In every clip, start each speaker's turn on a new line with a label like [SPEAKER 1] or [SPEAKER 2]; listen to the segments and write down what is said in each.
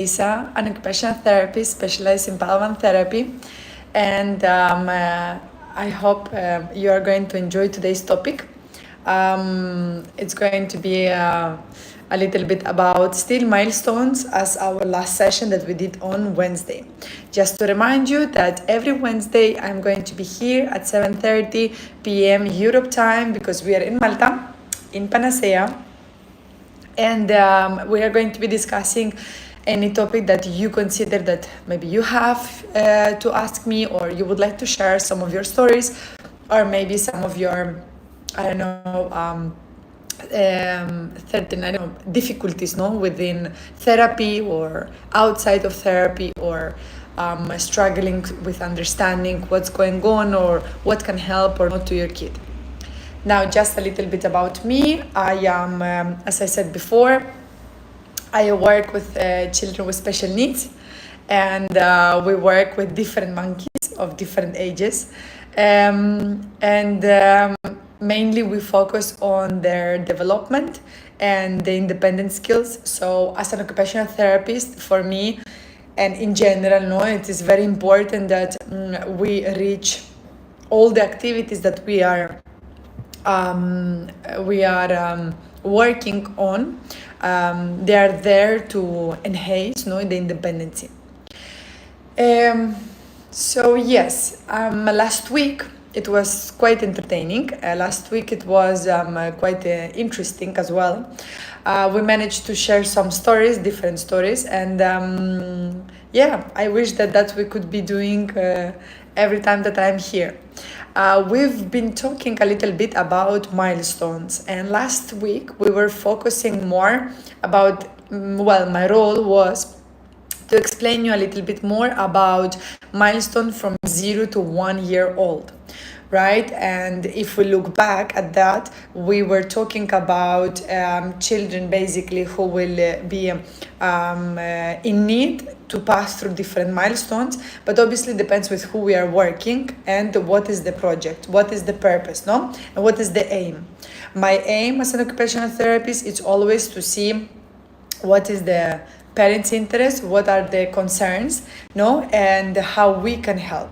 [SPEAKER 1] Lisa, an occupational therapist specialized in Padawan therapy, and I hope you are going to enjoy today's topic. It's going to be a little bit about still milestones as our last session that we did on Wednesday. Just to remind you that every Wednesday I'm going to be here at 7:30 p.m. Europe time because we are in Malta, in Panacea, and we are going to be discussing any topic that you consider that maybe you have to ask me, or you would like to share some of your stories, or maybe some of your, I don't know, certain, I don't know, difficulties, no, within therapy or outside of therapy, or struggling with understanding what's going on or what can help or not to your kid. Now, just a little bit about me. I am, as I said before, I work with children with special needs, and we work with different monkeys of different ages. Mainly we focus on their development and the independent skills. So as an occupational therapist, for me, and in general, no, it is very important that we reach all the activities that we are working on. They are there to enhance, no, the independency. So yes, last week it was quite entertaining. Last week it was quite interesting as well. We managed to share some stories, different stories, and yeah, I wish that we could be doing every time that I'm here. We've been talking a little bit about milestones, and last week we were focusing more about, well, my role was to explain you a little bit more about milestone from 0 to 1 year old, right? And if we look back at that, we were talking about children basically who will be in need to pass through different milestones, but obviously depends with who we are working and what is the project, what is the purpose, no? And what is the aim. My aim as an occupational therapist is always to see what is the parents' interest, what are the concerns, no, and how we can help.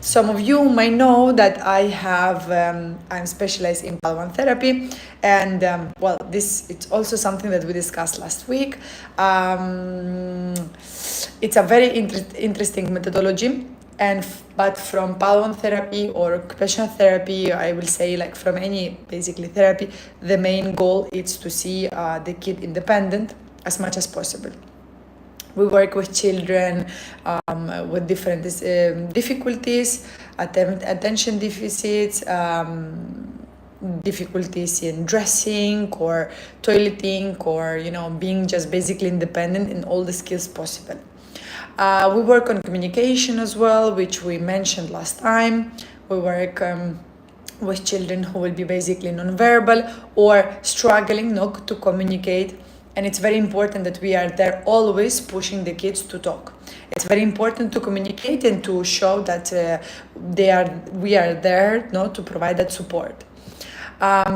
[SPEAKER 1] Some of you might know that I have, I'm specialized in Padawan therapy, and well, this it's also something that we discussed last week. It's a very interesting methodology, but from Padawan therapy or occupational therapy, I will say, like from any basically therapy, the main goal is to see the kid independent as much as possible. We work with children with different difficulties, attention deficits, difficulties in dressing or toileting, or, you know, being just basically independent in all the skills possible. We work on communication as well, which we mentioned last time. We work with children who will be basically nonverbal or struggling not to communicate. And it's very important that we are there always pushing the kids to talk. It's very important to communicate and to show that we are there, no, to provide that support.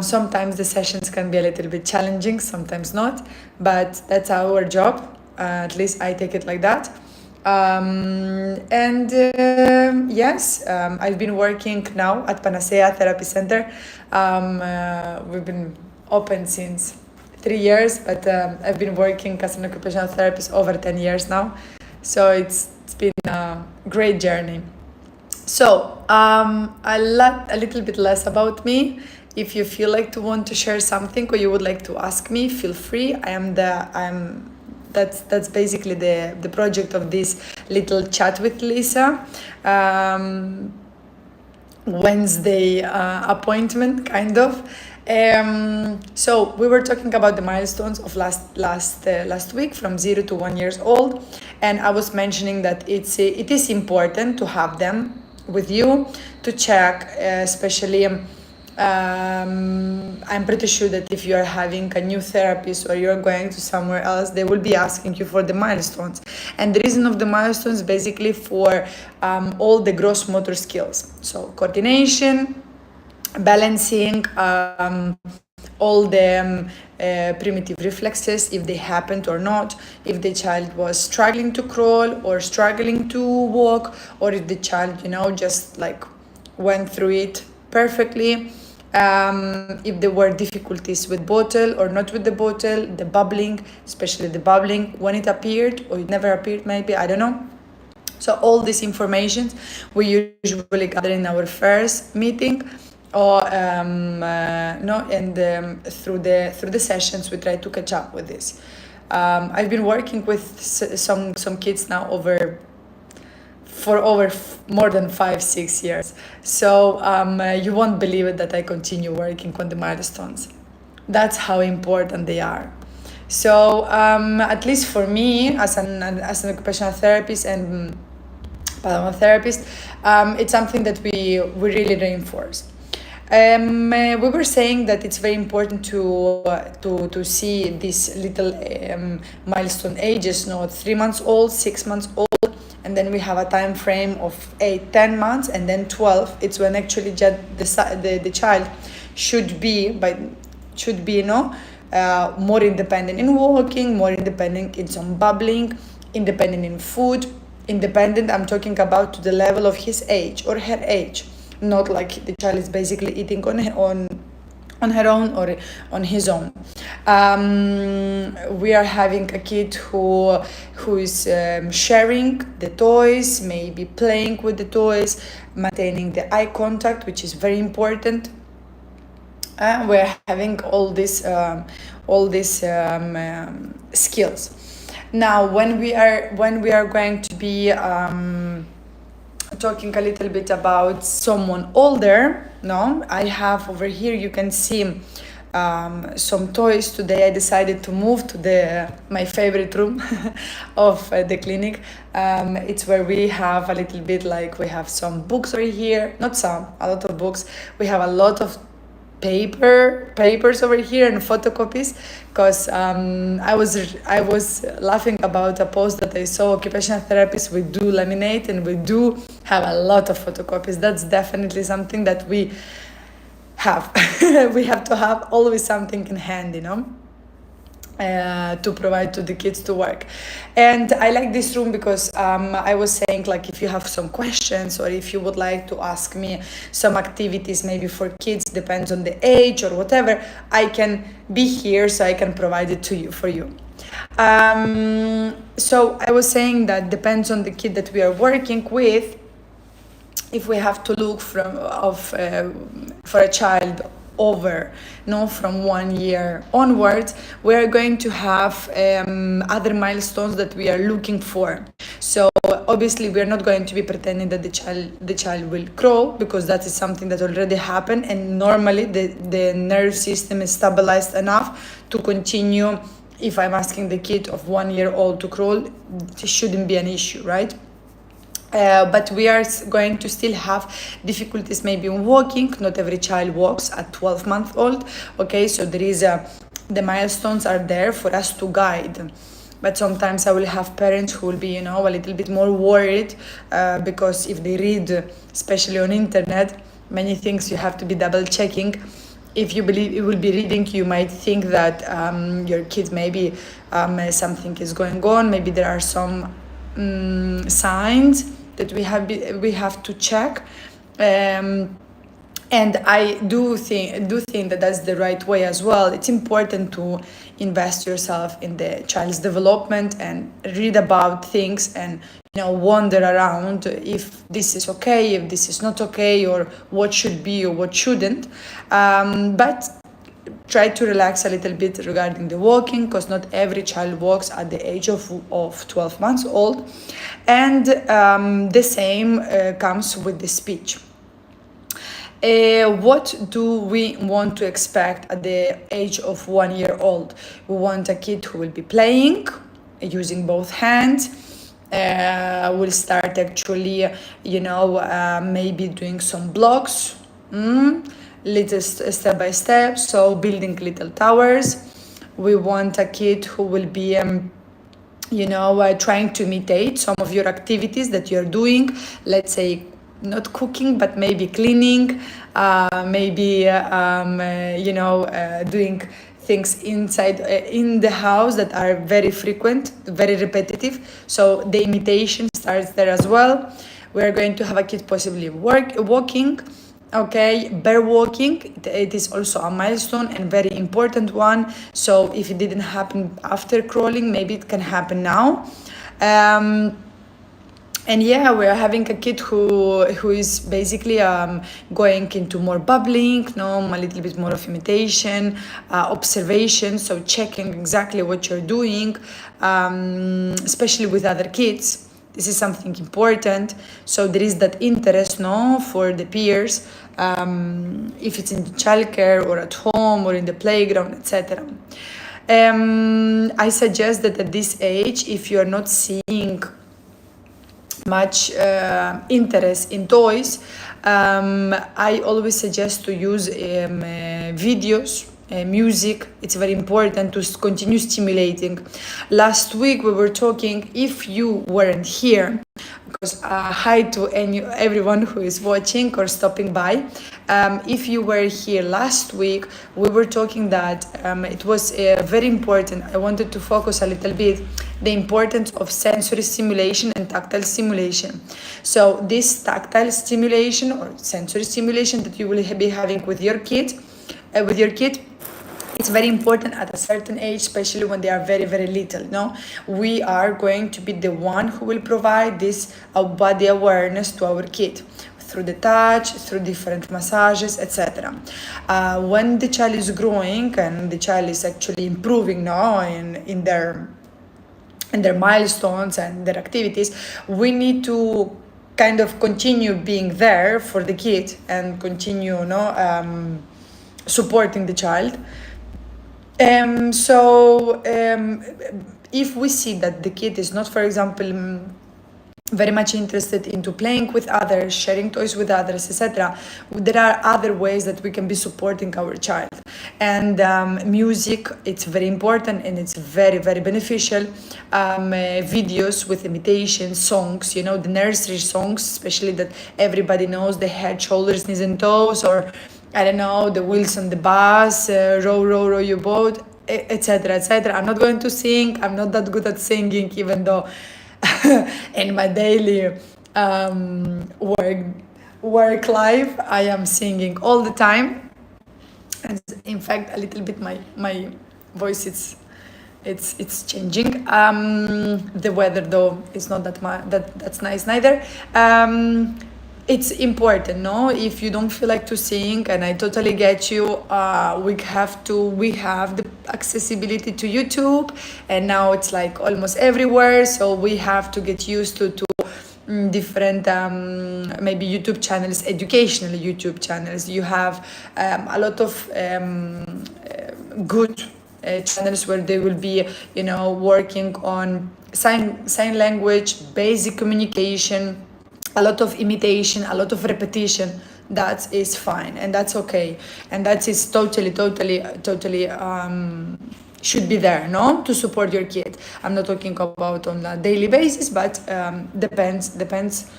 [SPEAKER 1] Sometimes the sessions can be a little bit challenging, sometimes not, but that's our job. At least I take it like that. Yes, I've been working now at Panacea Therapy Center. We've been open since 3 years, but I've been working as an occupational therapist over 10 years now. So it's been a great journey. So a little bit less about me. If you feel like to want to share something or you would like to ask me, feel free. That's basically the project of this little chat with Lisa. Wednesday appointment, kind of. So we were talking about the milestones of last week from 0 to 1 years old, and I was mentioning that it is important to have them with you to check, especially. I'm pretty sure that if you are having a new therapist or you're going to somewhere else, they will be asking you for the milestones. And the reason of the milestones basically for all the gross motor skills. So coordination, balancing all the primitive reflexes, if they happened or not, if the child was struggling to crawl or struggling to walk, or if the child, just like went through it perfectly. If there were difficulties with bottle or not with the bottle, the bubbling, especially the bubbling, when it appeared or it never appeared, maybe, I don't know. So all this information we usually gather in our first meeting, or no, and through the sessions we try to catch up with this. I've been working with some kids now for over more than 5-6 years. So you won't believe it that I continue working on the milestones. That's how important they are. So at least for me, as an occupational therapist and Padma therapist, it's something that we really reinforce. We were saying that it's very important to see these little milestone ages, 3 months old, 6 months old, and then we have a time frame of 8-10 months, and then 12. It's when actually the child should be more independent in walking, more independent in some bubbling, independent in food. Independent, I'm talking about to the level of his age or her age, not like the child is basically eating on her own or on his own. We are having a kid who is sharing the toys, maybe playing with the toys, maintaining the eye contact, which is very important. We're having all these skills. Now, when we are going to be talking a little bit about someone older, I have over here, you can see some toys. Today I decided to move to my favorite room of the clinic. It's where we have a little bit, like, we have some books over here, not some, a lot of books. We have a lot of papers over here and photocopies, because I was laughing about a post that I saw. Occupational therapists, we do laminate and we do have a lot of photocopies. That's definitely something that we have. We have to have always something in hand, to provide to the kids to work. And I like this room because I was saying, like, if you have some questions or if you would like to ask me some activities maybe for kids, depends on the age or whatever, I can be here, so I can provide it for you. So I was saying that depends on the kid that we are working with. If we have to look for a child over, from 1 year onwards, we are going to have other milestones that we are looking for. So obviously we are not going to be pretending that the child will crawl, because that is something that already happened, and normally the nerve system is stabilized enough to continue. If I'm asking the kid of 1 year old to crawl, it shouldn't be an issue, right? But we are going to still have difficulties maybe in walking. Not every child walks at 12 months old. Okay, so there is the milestones are there for us to guide. But sometimes I will have parents who will be, a little bit more worried, because if they read, especially on internet, many things you have to be double checking. If you believe you will be reading, you might think that your kid maybe something is going on. Maybe there are some signs that we have to check, and I do think that that's the right way as well. It's important to invest yourself in the child's development and read about things, and wander around if this is okay, if this is not okay, or what should be or what shouldn't. But try to relax a little bit regarding the walking, because not every child walks at the age of 12 months old. And the same comes with the speech. What do we want to expect at the age of 1 year old? We want a kid who will be playing, using both hands. Will start actually, maybe doing some blocks. Little step by step, so building little towers. We want a kid who will be trying to imitate some of your activities that you're doing. Let's say not cooking, but maybe cleaning, maybe doing things inside in the house that are very frequent, very repetitive. So the imitation starts there as well. We are going to have a kid possibly walking. Okay, bear walking, it is also a milestone and very important one. So if it didn't happen after crawling, maybe it can happen now. And yeah, we're having a kid who is basically going into more bubbling, a little bit more of imitation, observation, so checking exactly what you're doing, especially with other kids. This is something important. So there is that interest, for the peers, if it's in childcare or at home or in the playground, etc. I suggest that at this age, if you're not seeing much interest in toys, I always suggest to use videos, music. It's very important to continue stimulating. Last week we were talking, if you weren't here, because hi to everyone who is watching or stopping by. If you were here last week, we were talking that it was very important. I wanted to focus a little bit the importance of sensory stimulation and tactile stimulation. So this tactile stimulation or sensory stimulation that you will be having with your kid, it's very important at a certain age, especially when they are very, very little. We are going to be the one who will provide this body awareness to our kid through the touch, through different massages, etc. When the child is growing and the child is actually improving in their milestones and their activities, we need to kind of continue being there for the kid and continue supporting the child. If we see that the kid is not, for example, very much interested into playing with others, sharing toys with others, etc., there are other ways that we can be supporting our child. And music, it's very important and it's very, very beneficial. Videos with imitation songs, the nursery songs, especially that everybody knows, the head, shoulders, knees and toes, or I don't know, the wheels on the bus, row, row, row your boat, etc., etc. I'm not going to sing. I'm not that good at singing, even though in my daily work life, I am singing all the time. And in fact, a little bit my voice it's changing. The weather though is not that's nice neither. It's important, if you don't feel like to sing, and I totally get you, we have the accessibility to YouTube, and now it's like almost everywhere, so we have to get used to different maybe YouTube channels, educational YouTube channels. You have a lot of good channels where they will be working on sign language, basic communication, a lot of imitation, a lot of repetition. That is fine and that's okay, and that is totally should be there, to support your kid. I'm not talking about on a daily basis, but depends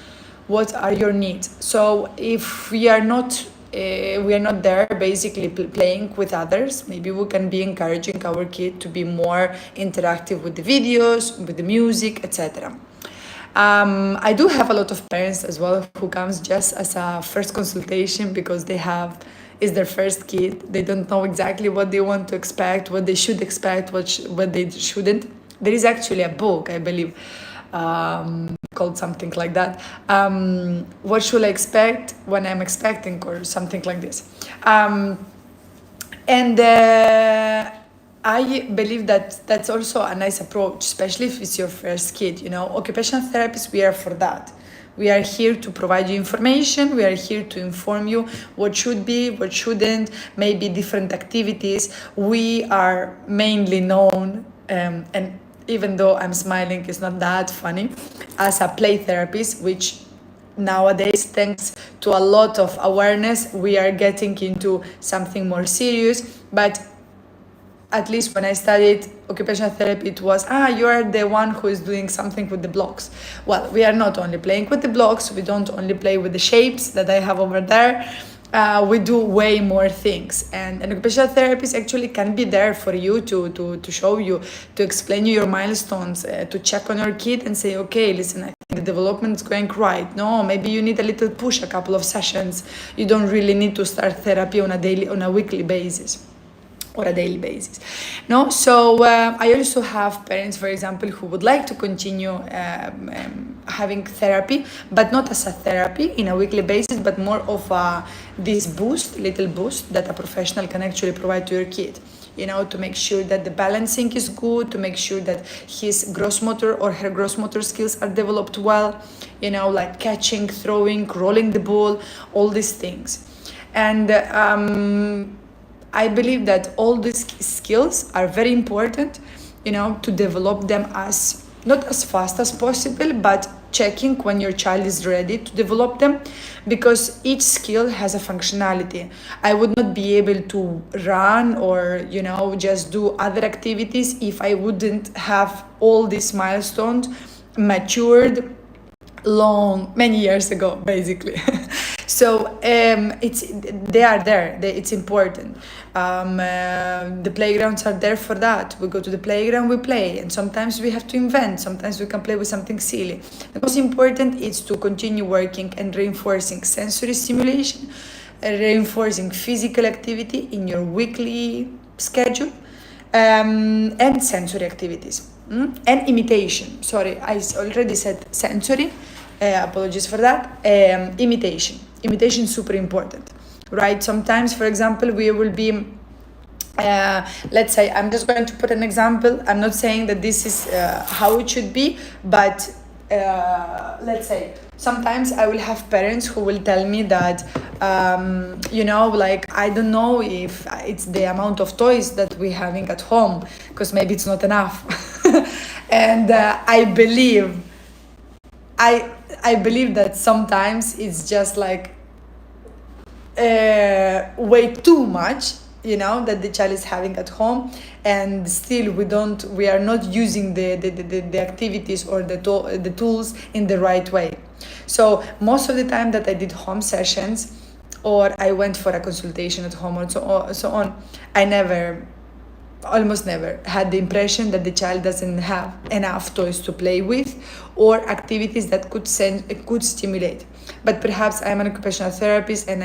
[SPEAKER 1] what are your needs. So if we are not there basically playing with others, maybe we can be encouraging our kid to be more interactive with the videos, with the music, etc. I do have a lot of parents as well who comes just as a first consultation because is their first kid. They don't know exactly what they want to expect, what they should expect, what they shouldn't. There is actually a book, I believe, called something like that. What should I expect when I'm expecting, or something like this. I believe that that's also a nice approach, especially if it's your first kid. Occupational therapists, we are for that. We are here to provide you information. We are here to inform you what should be, what shouldn't, maybe different activities. We are mainly known, and even though I'm smiling, it's not that funny, as a play therapist, which nowadays, thanks to a lot of awareness, we are getting into something more serious. But at least when I studied occupational therapy, it was, you are the one who is doing something with the blocks. Well, we are not only playing with the blocks, we don't only play with the shapes that I have over there. We do way more things, and an occupational therapist actually can be there for you to show you, to explain you your milestones, to check on your kid and say, okay, listen, I think the development is going right. No, maybe you need a little push, a couple of sessions. You don't really need to start therapy on a weekly basis or a daily basis. No, so I also have parents, for example, who would like to continue having therapy, but not as a therapy in a weekly basis, but more of this little boost that a professional can actually provide to your kid. You know, to make sure that the balancing is good, to make sure that his gross motor or her gross motor skills are developed well, you know, like catching, throwing, rolling the ball, all these things. And I believe that all these skills are very important, you know, to develop them as not as fast as possible, but checking when your child is ready to develop them, because each skill has a functionality. I would not be able to run or, you know, just do other activities if I wouldn't have all these milestones matured many years ago, basically. So they are there. It's important. The playgrounds are there for that. We go to the playground, we play, and sometimes we have to invent. Sometimes we can play with something silly. The most important is to continue working and reinforcing sensory stimulation, reinforcing physical activity in your weekly schedule, and sensory activities, and imitation. Sorry, I already said sensory. Apologies for that. Imitation super important, right? Sometimes, for example, we will be let's say, I'm just going to put an example. I'm not saying that this is how it should be, but let's say sometimes I will have parents who will tell me that you know, like, I don't know if it's the amount of toys that we're having at home, because maybe it's not enough. And I believe that sometimes it's just like way too much, you know, that the child is having at home, and still we are not using the activities or the tools in the right way. So most of the time that I did home sessions, or I went for a consultation at home, or so on, I almost never had the impression that the child doesn't have enough toys to play with or activities that could stimulate. But perhaps I'm an occupational therapist, and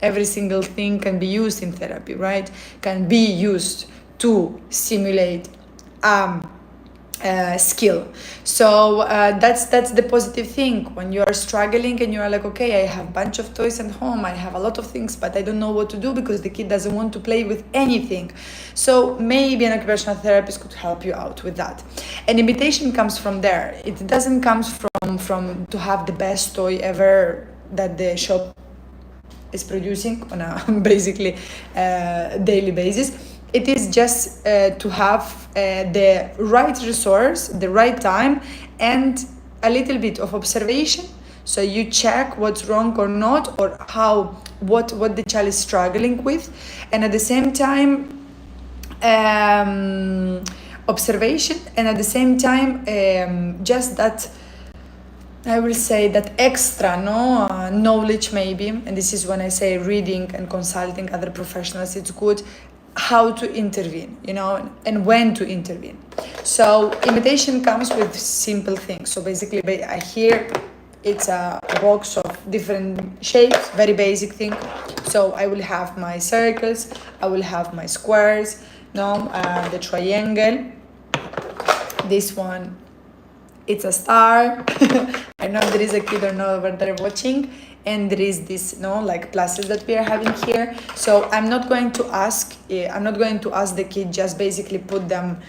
[SPEAKER 1] every single thing can be used in therapy, right? Can be used to stimulate skill. So that's the positive thing when you are struggling and you are like, okay, I have a bunch of toys at home, I have a lot of things, but I don't know what to do because the kid doesn't want to play with anything. So maybe an occupational therapist could help you out with that. And imitation comes from there. It doesn't come from to have the best toy ever that the shop is producing on a basically daily basis. It is just to have the right resource, the right time, and a little bit of observation. So you check what's wrong or not, or what the child is struggling with, and at the same time observation, and at the same time just that, I will say, that extra knowledge maybe, and this is when I say reading and consulting other professionals, it's good how to intervene, you know, and when to intervene. So imitation comes with simple things. So basically here it's a box of different shapes, very basic thing. So I will have my circles, I will have my squares, the triangle, this one, it's a star. I know there is a kid or not over there watching, and there is this like pluses that we are having here. So I'm not going to ask the kid just basically put them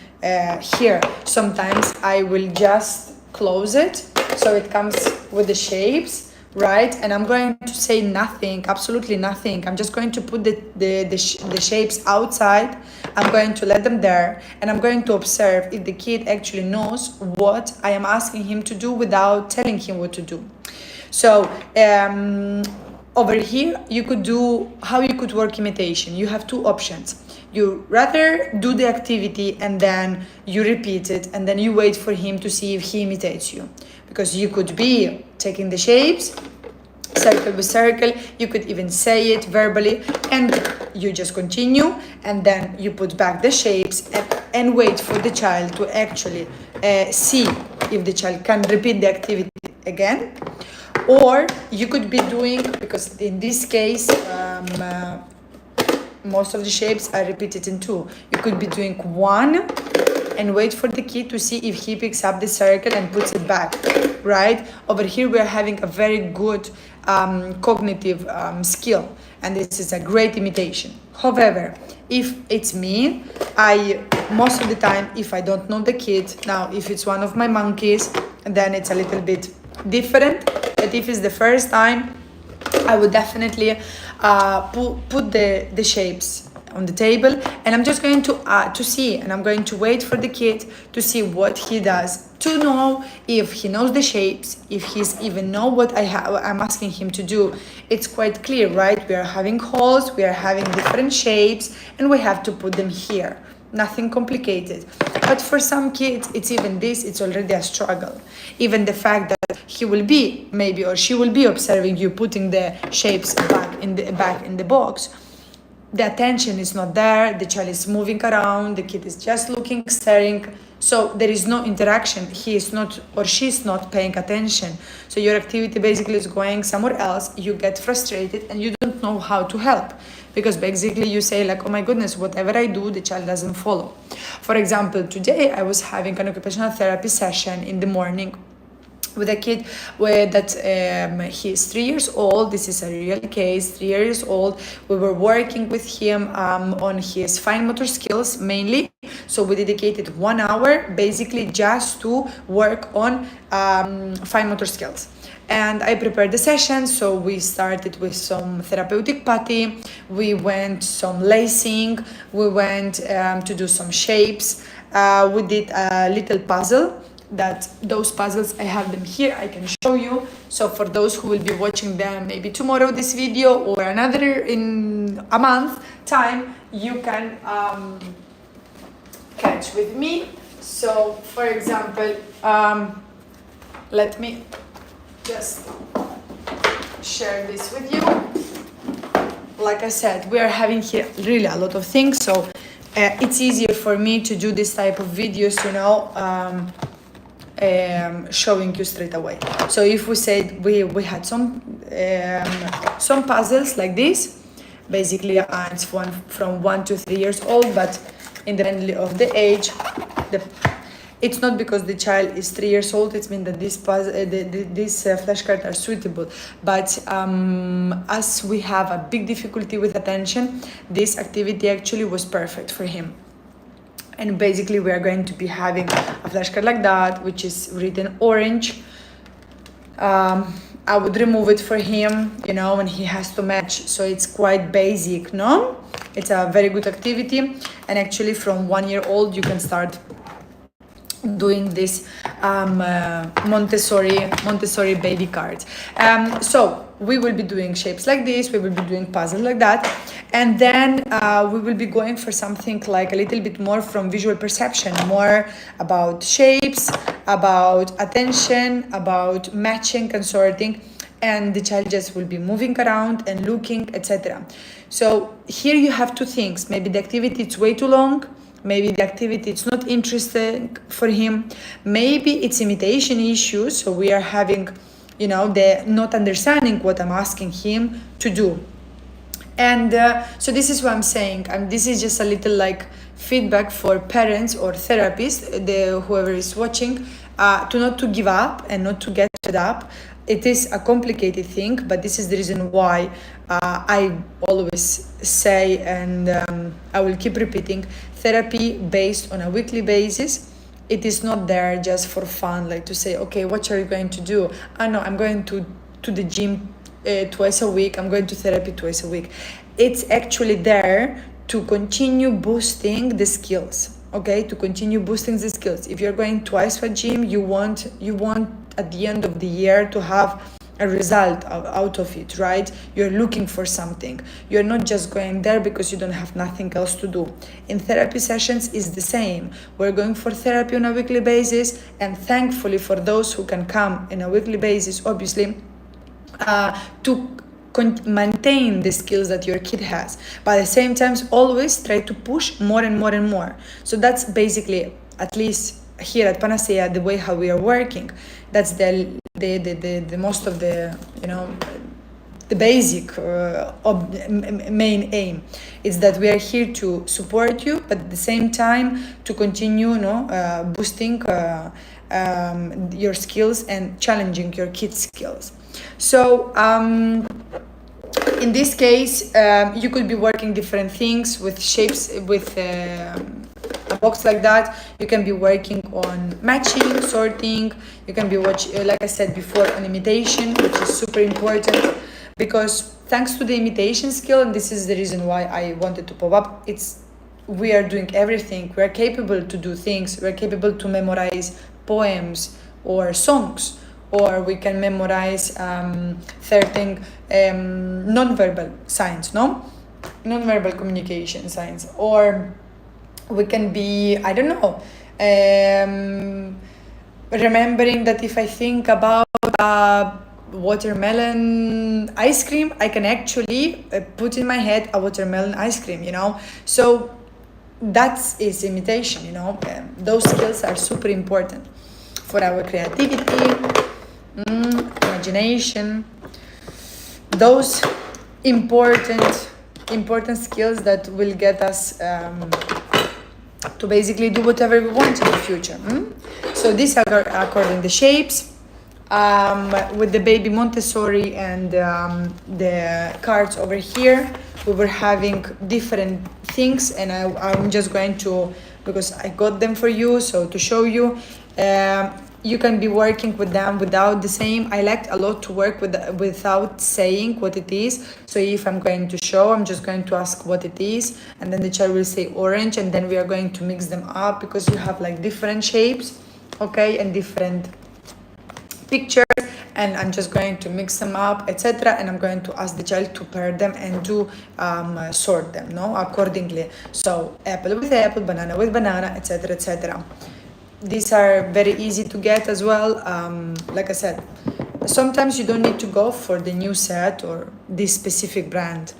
[SPEAKER 1] here. Sometimes I will just close it so it comes with the shapes, right? And I'm going to say nothing, absolutely nothing. I'm just going to put the shapes outside. I'm going to let them there, and I'm going to observe if the kid actually knows what I am asking him to do without telling him what to do. So over here, you could work imitation. You have two options. You rather do the activity and then you repeat it and then you wait for him to see if he imitates you. Because you could be taking the shapes, circle with circle, you could even say it verbally, and you just continue, and then you put back the shapes and wait for the child to actually see if the child can repeat the activity again. Or you could be doing, because in this case most of the shapes are repeated in two, you could be doing one and wait for the kid to see if he picks up the circle and puts it back, right? Over here we are having a very good cognitive skill, and this is a great imitation. However, if it's me, most of the time, if I don't know the kid, now if it's one of my monkeys, then it's a little bit different. But if it's the first time, I would definitely put the shapes on the table, and I'm just going to see, and I'm going to wait for the kid to see what he does, to know if he knows the shapes, if he's even know what I'm asking him to do. It's quite clear, right? We are having holes, we are having different shapes, and we have to put them here. Nothing complicated. But for some kids, it's already a struggle. Even the fact that he will be, maybe, or she will be observing you putting the shapes back in the box. The attention is not there, the child is moving around, the kid is just looking, staring, so there is no interaction. He is not, or she is not paying attention. So your activity basically is going somewhere else, you get frustrated and you don't know how to help. Because basically you say like, oh my goodness, whatever I do, the child doesn't follow. For example, today I was having an occupational therapy session in the morning with a kid he is 3 years old. This is a real case, 3 years old. We were working with him on his fine motor skills mainly. So we dedicated 1 hour basically just to work on fine motor skills. And I prepared the session, so we started with some therapeutic putty, we went some lacing, we went to do some shapes, we did a little puzzle. Those puzzles, I have them here, I can show you. So for those who will be watching them maybe tomorrow, this video, or another in a month time, you can catch with me. So for example, let me just share this with you. Like I said, we are having here really a lot of things, so it's easier for me to do this type of videos, showing you straight away. So if we said we had some puzzles like this, basically it's from 1 to 3 years old, but independently of the age, it's not because the child is 3 years old, it means that these flashcards are suitable. But as we have a big difficulty with attention, this activity actually was perfect for him. And basically we are going to be having a flashcard like that, which is written orange. I would remove it for him, and he has to match. So it's quite basic, no? It's a very good activity. And actually from 1 year old, you can start doing this Montessori baby cards. So we will be doing shapes like this, we will be doing puzzles like that, and then we will be going for something like a little bit more from visual perception, more about shapes, about attention, about matching and sorting, and the child just will be moving around and looking, etc. So here you have two things. Maybe the activity is way too long, maybe the activity is not interesting for him, maybe it's imitation issues, so we are having the not understanding what I'm asking him to do. And so this is what I'm saying, and this is just a little like feedback for parents or therapists, whoever is watching, to give up and not to get fed up. It is a complicated thing, but this is the reason why I always say, and I will keep repeating, therapy based on a weekly basis. It is not there just for fun, like to say, okay, what are you going to do? No, I'm going to the gym twice a week, I'm going to therapy twice a week. It's actually there to continue boosting the skills, okay? To continue boosting the skills. If you're going twice to a gym, you want at the end of the year to have a result out of it, right? You're looking for something. You're not just going there because you don't have nothing else to do. In therapy sessions is the same. We're going for therapy on a weekly basis, and thankfully for those who can come on a weekly basis, obviously, to maintain the skills that your kid has, but at the same time always try to push more and more and more. So that's basically, at least here at Panacea, the way how we are working. That's the most of the, the basic main aim is that we are here to support you, but at the same time to continue boosting your skills and challenging your kids' skills. So in this case, you could be working different things with shapes, with a box like that. You can be working on matching, sorting. You can be like I said before, on imitation, which is super important, because thanks to the imitation skill, and this is the reason why I wanted to pop up, we are doing everything. We are capable to do things. We are capable to memorize poems or songs, or we can memorize certain non-verbal signs, non-verbal communication signs, or we can be, I don't know, remembering that if I think about watermelon ice cream, I can actually put in my head a watermelon ice cream, So that is imitation, those skills are super important for our creativity, imagination, those important skills that will get us to basically do whatever we want in the future. So these are according the shapes. With the baby Montessori and the cards over here, we were having different things, and I'm just going to, because I got them for you, so to show you. You can be working with them without the same. I liked a lot to work without saying what it is. So if I'm going to show, I'm just going to ask what it is, and then the child will say orange, and then we are going to mix them up because you have like different shapes, okay, and different pictures, and I'm just going to mix them up, etc. And I'm going to ask the child to pair them and to sort them, accordingly. So apple with apple, banana with banana, etc., etc. These are very easy to get as well. Like I said, sometimes you don't need to go for the new set or this specific brand.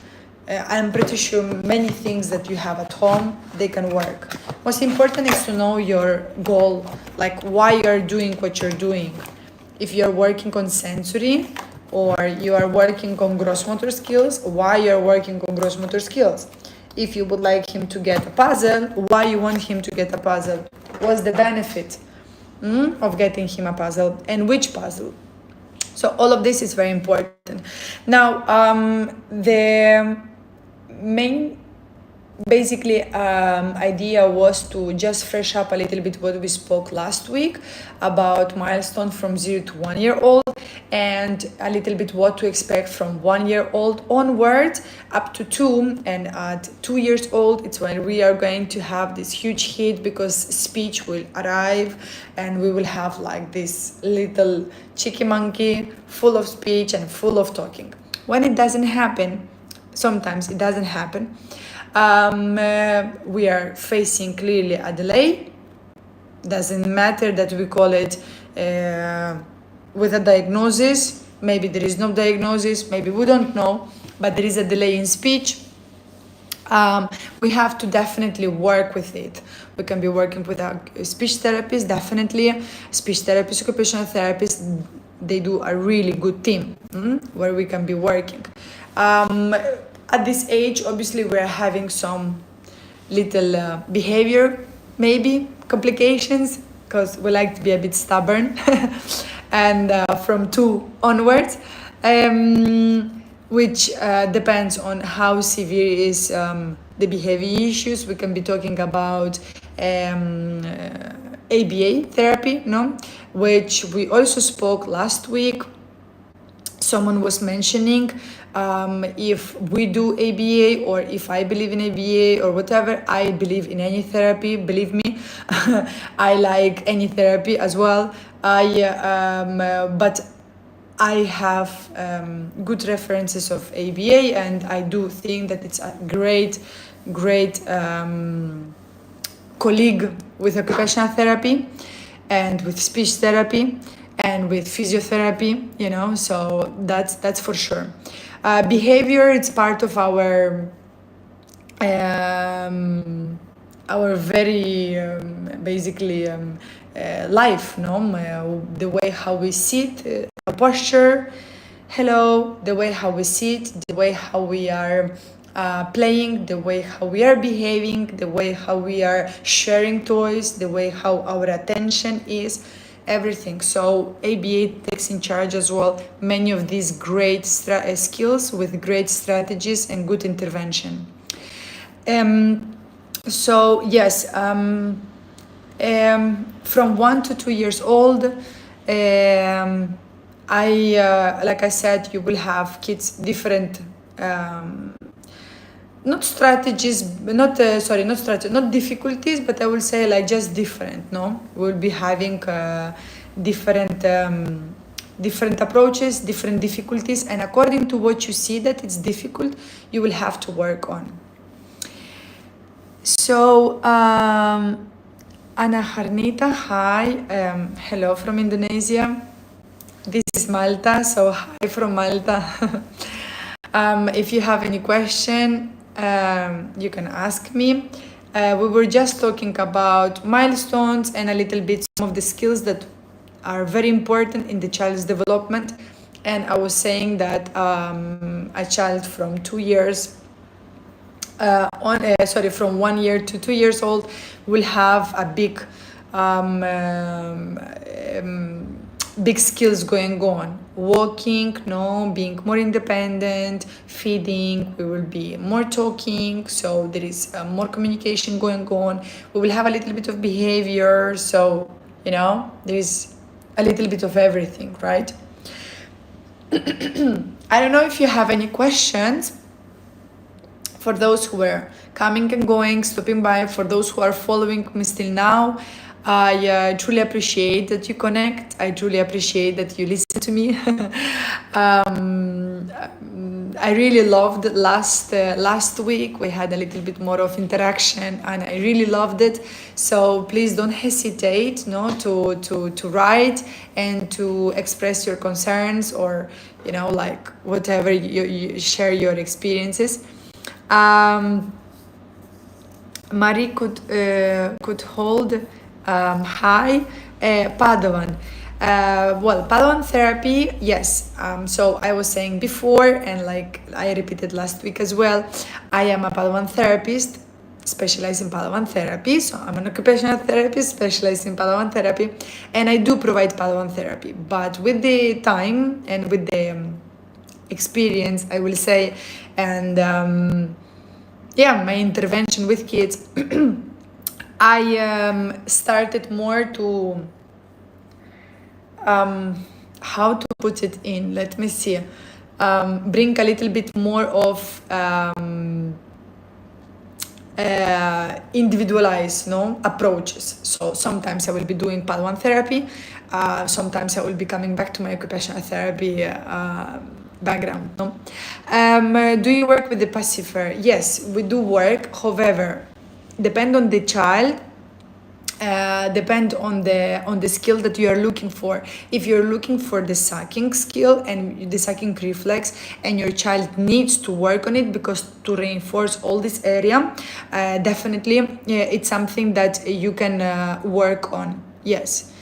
[SPEAKER 1] I'm pretty sure many things that you have at home, they can work. What's important is to know your goal, like why you're doing what you're doing. If you're working on sensory, or you are working on gross motor skills, why you're working on gross motor skills. If you would like him to get a puzzle, why you want him to get a puzzle? What's the benefit of getting him a puzzle, and which puzzle? So all of this is very important. Now, the main basically idea was to just fresh up a little bit what we spoke last week about milestone from 0 to 1 year old, and a little bit what to expect from 1 year old onward up to 2. And at 2 years old, it's when we are going to have this huge hit, because speech will arrive and we will have like this little cheeky monkey full of speech and full of talking. When it doesn't happen, sometimes it doesn't happen, we are facing clearly a delay. Doesn't matter that we call it with a diagnosis. Maybe there is no diagnosis, maybe we don't know, but there is a delay in speech. We have to definitely work with it. We can be working with a speech therapist, definitely. Speech therapists, occupational therapists, they do a really good team where we can be working. At this age, obviously, we're having some little behavior, maybe complications, because we like to be a bit stubborn. And from 2 onwards, which depends on how severe is the behavior issues. We can be talking about ABA therapy, which we also spoke last week. Someone was mentioning if we do ABA, or if I believe in ABA or whatever. I believe in any therapy, believe me. I like any therapy as well. But I have good references of ABA, and I do think that it's a great colleague with occupational therapy and with speech therapy and with physiotherapy, you know, so that's for sure. Behavior, it's part of our very basically life, no? The way how we sit, posture, hello, the way how we sit, the way how we are playing, the way how we are behaving, the way how we are sharing toys, the way how our attention is, everything. So ABA takes in charge as well many of these great skills with great strategies and good intervention. So yes, from 1 to 2 years old, like I said, you will have kids different, not strategies, not difficulties, but I will say like just different. No, we'll be having different approaches, different difficulties, and according to what you see that it's difficult, you will have to work on. So, Ana Harnita, hi, hello from Indonesia. This is Malta, so hi from Malta. If you have any question, you can ask me. We were just talking about milestones and a little bit some of the skills that are very important in the child's development. And I was saying that a child from 2 years from 1 year to 2 years old will have a big skills going on, walking, no, being more independent, feeding, we will be more talking, so there is more communication going on, we will have a little bit of behavior, so you know there is a little bit of everything, right? I don't know if you have any questions. For those who were coming and going, stopping by, for those who are following me still now, I truly appreciate that you connect. I truly appreciate that you listen to me. I really loved last week. We had a little bit more of interaction, and I really loved it. So please don't hesitate, no, to write and to express your concerns, or you know, like whatever you share your experiences. Marie could hold high Padovan. Well, Padovan therapy, yes. So I was saying before, and like I repeated last week as well, I am a Padovan therapist specialized in Padovan therapy. So I'm an occupational therapist specialized in Padovan therapy, and I do provide Padovan therapy. But with the time and with the experience, I will say, and my intervention with kids, I started more to how to put it in, let me see, bring a little bit more of individualized, no, approaches. So sometimes I will be doing Padovan therapy, sometimes I will be coming back to my occupational therapy background, no? Do you work with the pacifier? Yes, we do work. However, depend on the child, depend on the skill that you are looking for. If you're looking for the sucking skill and the sucking reflex, and your child needs to work on it because to reinforce all this area, definitely it's something that you can work on. Yes,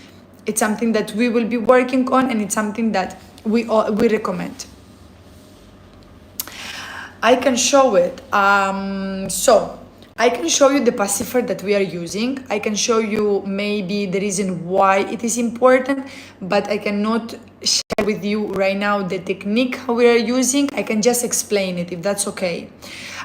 [SPEAKER 1] it's something that we will be working on, and it's something that we recommend. I can show it. So I can show you the pacifier that we are using. I can show you maybe the reason why it is important, but I cannot share with you right now the technique how we are using. I can just explain it if that's okay.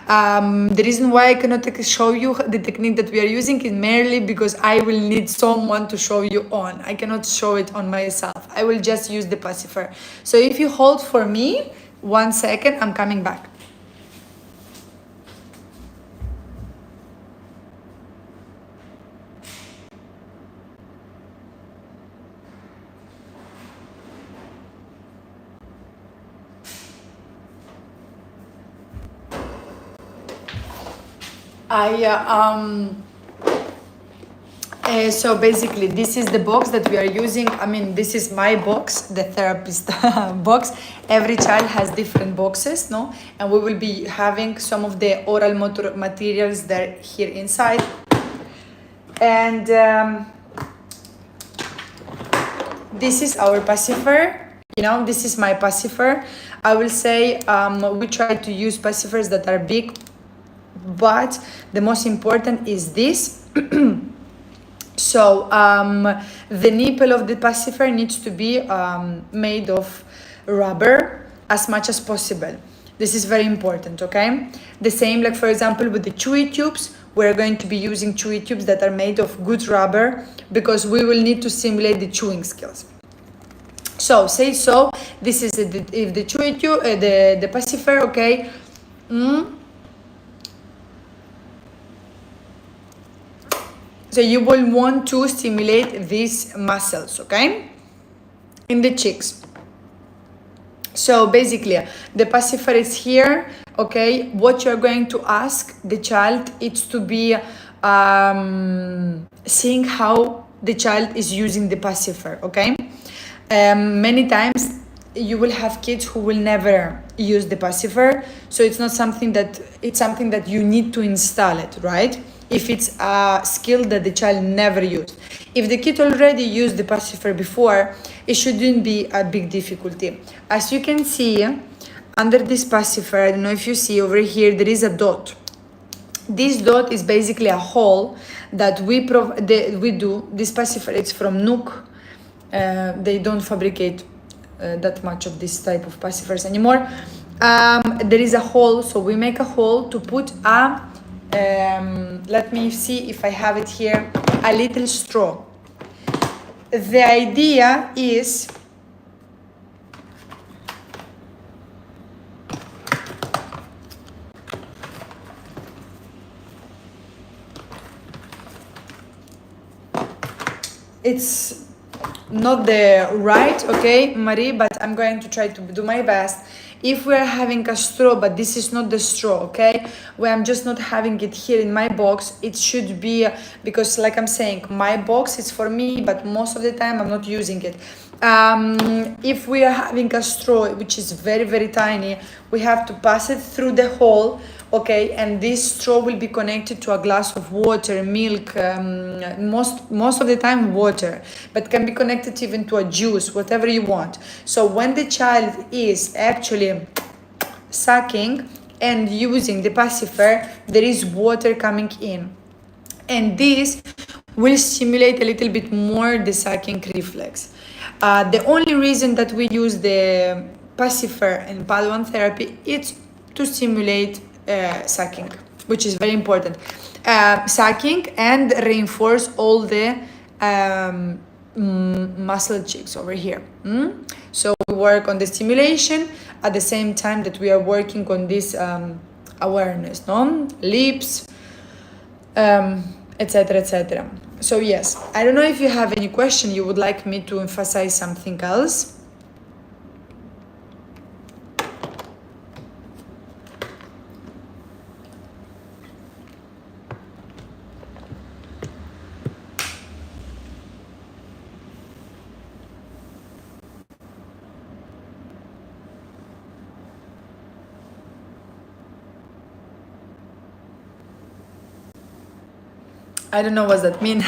[SPEAKER 1] The reason why I cannot show you the technique that we are using is merely because I will need someone to show you on. I cannot show it on myself. I will just use the pacifier. So if you hold for me 1 second, I'm coming back. I so basically, this is the box that we are using. I mean, this is my box, the therapist box. Every child has different boxes, no? And we will be having some of the oral motor materials there here inside. And this is our pacifier. You know, this is my pacifier. I will say we try to use pacifiers that are big, but the most important is this. So the nipple of the pacifier needs to be made of rubber as much as possible. This is very important, okay? The same, like for example, with the chewy tubes, we're going to be using chewy tubes that are made of good rubber because we will need to simulate the chewing skills. So this is if the chewy tube, the pacifier, okay? So you will want to stimulate these muscles, okay? In the cheeks. So basically, the pacifier is here, okay? What you're going to ask the child is to be seeing how the child is using the pacifier, okay? Many times you will have kids who will never use the pacifier, so it's not something that, it's something that you need to install it, right? If it's a skill that the child never used. If the kid already used the pacifier before, it shouldn't be a big difficulty. As you can see, under this pacifier, I don't know if you see over here, there is a dot. This dot is basically a hole that we do. This pacifier, it's from Nook. They don't fabricate that much of this type of pacifiers anymore. There is a hole, so we make a hole to put a let me see if I have it here, a little straw. The idea is it's not the right, okay, Marie, but I'm going to try to do my best. If we're having a straw, but this is not the straw, okay, where I'm just not having it here in my box, it should be, because like I'm saying, my box is for me, but most of the time I'm not using it. If we are having a straw, which is very, very tiny, we have to pass it through the hole, okay, and this straw will be connected to a glass of water, milk, most of the time water, but can be connected even to a juice, whatever you want. So when the child is actually sucking and using the pacifier, there is water coming in, and this will stimulate a little bit more the sucking reflex. The only reason that we use the pacifier in Padawan therapy is to stimulate sucking, which is very important. Sucking and reinforce all the muscle cheeks over here. So we work on the stimulation at the same time that we are working on this awareness, no? Lips, etc., etc. So yes, I don't know if you have any question you would like me to emphasize something else. I don't know what that means.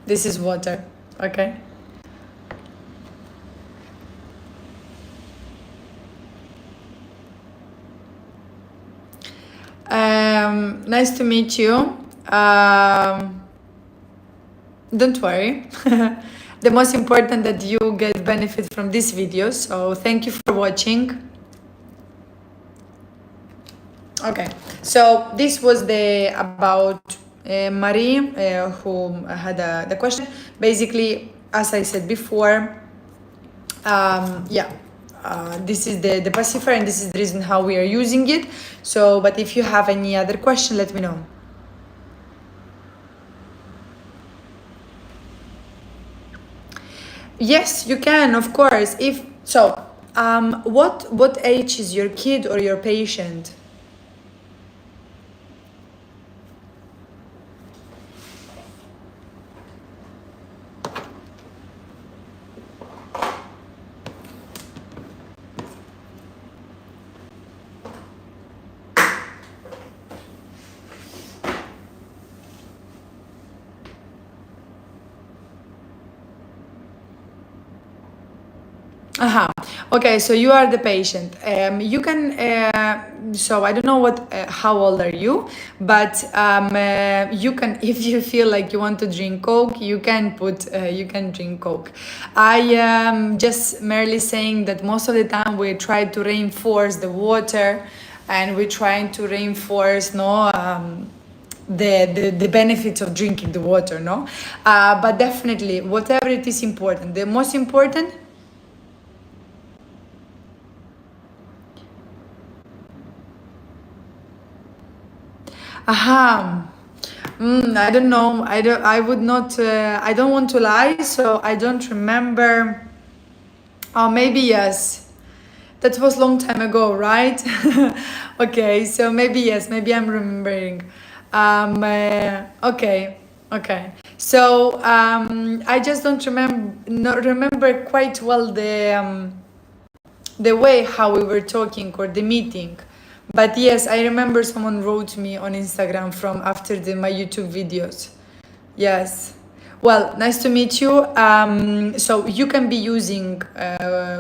[SPEAKER 1] This is water, okay? Nice to meet you. Don't worry. The most important that you get benefit from this video, so thank you for watching. Okay, so this was the about Marie, who had the question. Basically, as I said before, this is the pacifier, and this is the reason how we are using it. So, but if you have any other question, let me know. Yes, you can, of course. If so, what age is your kid or your patient? Uh-huh. Okay, so you are the patient. You can. So I don't know how old are you, but you can, if you feel like you want to drink Coke, you can put. You can drink Coke. I am just merely saying that most of the time we try to reinforce the water, and we're trying to reinforce no. The benefits of drinking the water, no, but definitely whatever it is important. The most important. Aha. I don't know. I don't. I would not. I don't want to lie, so I don't remember. Oh, maybe yes. That was long time ago, right? Okay, so maybe yes. Maybe I'm remembering. Okay. Okay. So I just don't remember. Not remember quite well the way how we were talking or the meeting. But yes, I remember someone wrote me on Instagram from after my YouTube videos. Yes. Well, nice to meet you. So you can be using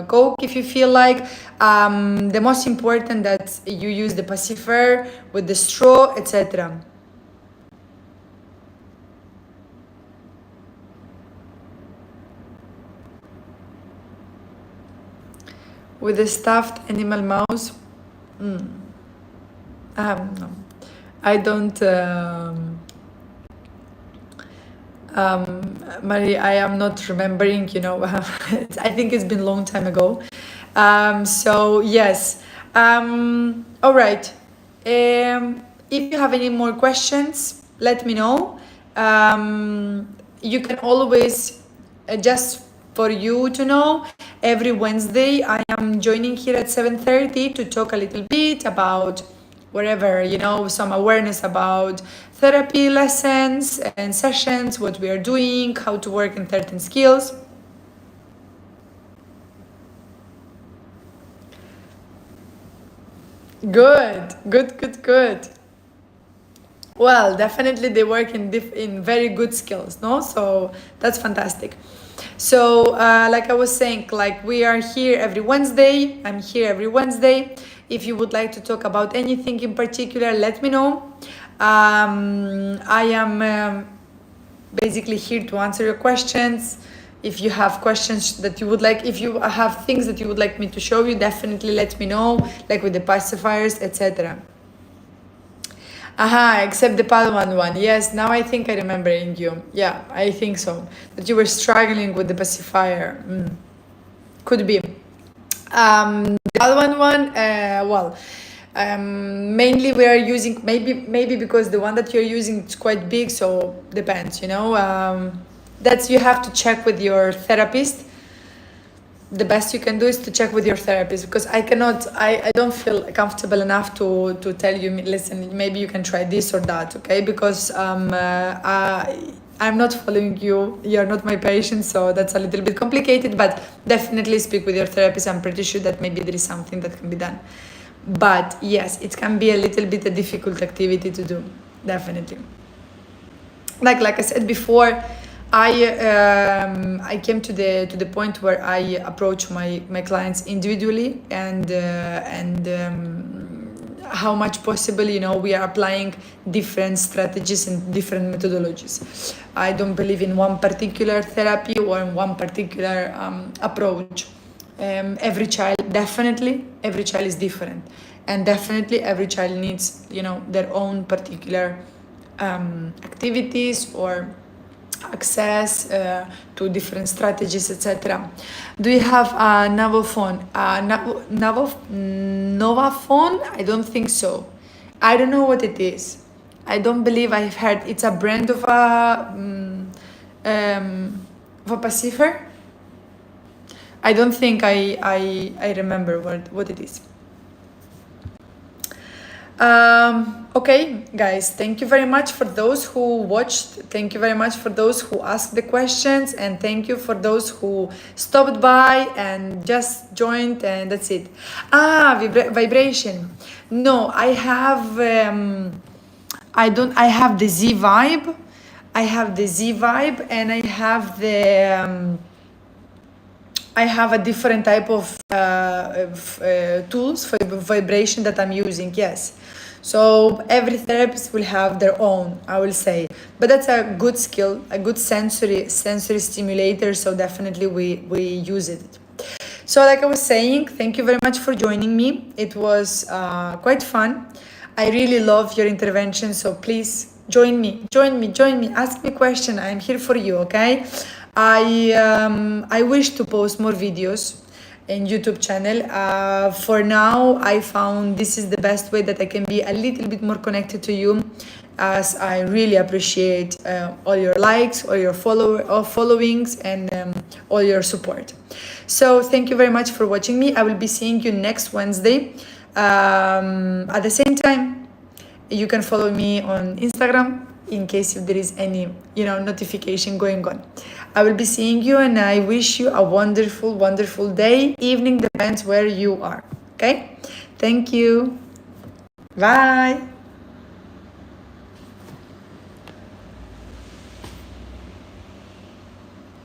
[SPEAKER 1] Coke if you feel like. The most important that you use the pacifier with the straw, etc. With the stuffed animal mouse. No, I don't. Marie, I am not remembering. You know, I think it's been a long time ago. So yes. All right. If you have any more questions, let me know. You can always just for you to know, every Wednesday I am joining here at 7:30 to talk a little bit about wherever, you know, some awareness about therapy lessons and sessions, what we are doing, how to work in certain skills. Good, good, good, good. Well, definitely they work in very good skills, no? So that's fantastic. So, like I was saying, like we are here every Wednesday. I'm here every Wednesday. If you would like to talk about anything in particular, let me know. I am basically here to answer your questions. If you have questions that you would like, if you have things that you would like me to show you, definitely let me know, like with the pacifiers, etc. Aha, except the Padawan one. Yes, now I think I remembering you. Yeah, I think so. That you were struggling with the pacifier. Could be. The Padawan one, well, mainly we are using, maybe because the one that you're using is quite big, so depends, you know. That's you have to check with your therapist. The best you can do is to check with your therapist, because I don't feel comfortable enough to tell you, listen, maybe you can try this or that, okay, because I'm not following you, you're not my patient, so that's a little bit complicated, but definitely speak with your therapist. I'm pretty sure that maybe there is something that can be done, but yes, it can be a little bit a difficult activity to do, definitely. Like I said before, I came to the point where I approach my clients individually, and how much possible, you know, we are applying different strategies and different methodologies. I don't believe in one particular therapy or in one particular approach. Every child, definitely every child is different, and definitely every child needs, you know, their own particular activities or access to different strategies, etc. Do you have a Navo phone? Nova phone? I don't think so. I don't know what it is. I don't believe I've heard. It's a brand of a pacifier. I don't think I remember what it is. Okay, guys, thank you very much for those who watched. Thank you very much for those who asked the questions. And thank you for those who stopped by and just joined. And that's it. Vibration. No, I have. I don't. I have the Z vibe. I have the Z vibe, and I have a different type of tools for vibration that I'm using. Yes. So every therapist will have their own, I will say, but that's a good skill, a good sensory stimulator. So definitely we use it. So like I was saying, thank you very much for joining me. It was quite fun. I really love your intervention. So please join me. Ask me a question. I'm here for you. Okay. I wish to post more videos in YouTube channel. For now, I found this is the best way that I can be a little bit more connected to you, as I really appreciate all your likes, all your followings, and all your support. So thank you very much for watching me. I will be seeing you next Wednesday at the same time. You can follow me on Instagram in case if there is any notification going on. I will be seeing you, and I wish you a wonderful day, evening, depends where you are. Okay, thank you. Bye.